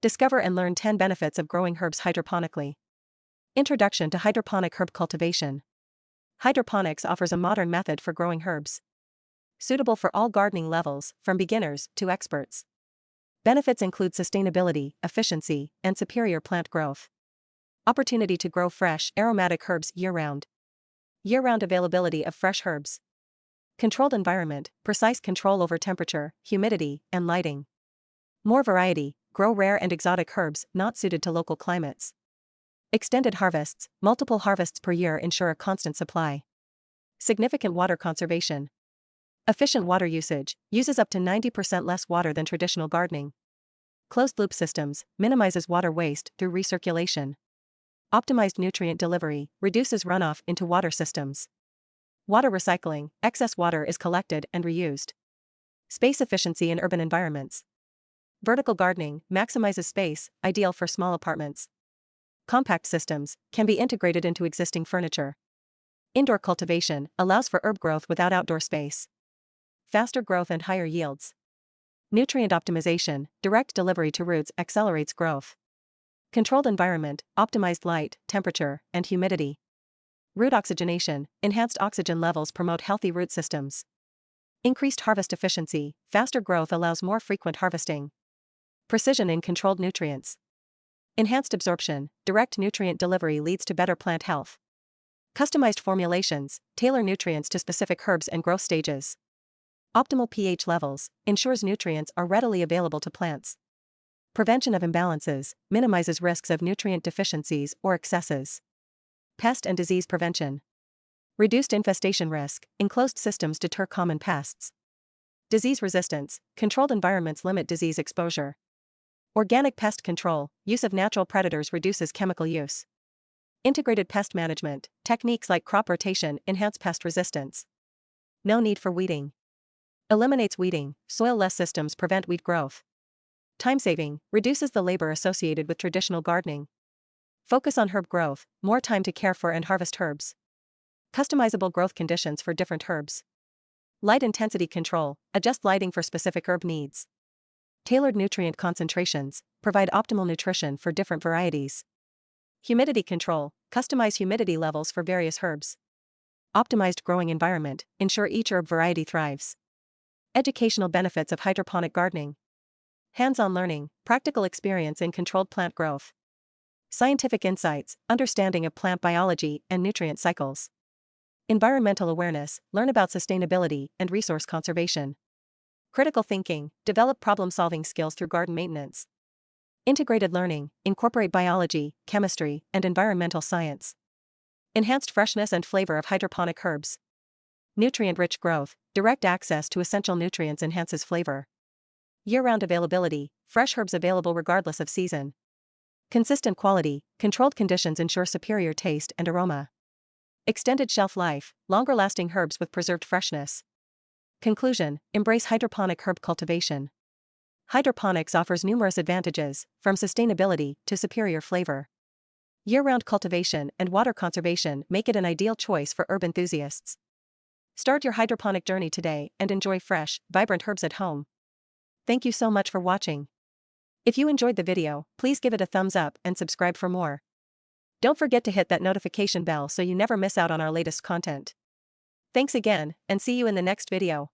Discover and learn 10 benefits of growing herbs hydroponically. Introduction to hydroponic herb cultivation. Hydroponics offers a modern method for growing herbs, suitable for all gardening levels, from beginners to experts. Benefits include sustainability, efficiency, and superior plant growth. Opportunity to grow fresh, aromatic herbs year-round. Year-round availability of fresh herbs. Controlled environment, precise control over temperature, humidity, and lighting. More variety, grow rare and exotic herbs not suited to local climates. Extended harvests, multiple harvests per year ensure a constant supply. Significant water conservation. Efficient water usage, uses up to 90% less water than traditional gardening. Closed-loop systems, minimizes water waste through recirculation. Optimized nutrient delivery, reduces runoff into water systems. Water recycling, excess water is collected and reused. Space efficiency in urban environments. Vertical gardening, maximizes space, ideal for small apartments. Compact systems, can be integrated into existing furniture. Indoor cultivation, allows for herb growth without outdoor space. Faster growth and higher yields. Nutrient optimization, direct delivery to roots accelerates growth. Controlled environment, optimized light, temperature, and humidity. Root oxygenation, enhanced oxygen levels promote healthy root systems. Increased harvest efficiency, faster growth allows more frequent harvesting. Precision in controlled nutrients. Enhanced absorption, direct nutrient delivery leads to better plant health. Customized formulations, tailor nutrients to specific herbs and growth stages. Optimal pH levels, ensures nutrients are readily available to plants. Prevention of imbalances, minimizes risks of nutrient deficiencies or excesses. Pest and disease prevention. Reduced infestation risk, enclosed systems deter common pests. Disease resistance, controlled environments limit disease exposure. Organic pest control, use of natural predators reduces chemical use. Integrated pest management, techniques like crop rotation enhance pest resistance. No need for weeding. Eliminates weeding, soil-less systems prevent weed growth. Time saving, reduces the labor associated with traditional gardening. Focus on herb growth, more time to care for and harvest herbs. Customizable growth conditions for different herbs. Light intensity control, adjust lighting for specific herb needs. Tailored nutrient concentrations, provide optimal nutrition for different varieties. Humidity control, customize humidity levels for various herbs. Optimized growing environment, ensure each herb variety thrives. Educational benefits of hydroponic gardening. Hands-on learning, practical experience in controlled plant growth. Scientific insights, understanding of plant biology and nutrient cycles. Environmental awareness, learn about sustainability and resource conservation. Critical thinking, develop problem-solving skills through garden maintenance. Integrated learning, incorporate biology, chemistry, and environmental science. Enhanced freshness and flavor of hydroponic herbs. Nutrient-rich growth, direct access to essential nutrients enhances flavor. Year-round availability, fresh herbs available regardless of season. Consistent quality, controlled conditions ensure superior taste and aroma. Extended shelf life, longer-lasting herbs with preserved freshness. Conclusion, embrace hydroponic herb cultivation. Hydroponics offers numerous advantages, from sustainability to superior flavor. Year-round cultivation and water conservation make it an ideal choice for herb enthusiasts. Start your hydroponic journey today and enjoy fresh, vibrant herbs at home. Thank you so much for watching. If you enjoyed the video, please give it a thumbs up and subscribe for more. Don't forget to hit that notification bell so you never miss out on our latest content. Thanks again, and see you in the next video.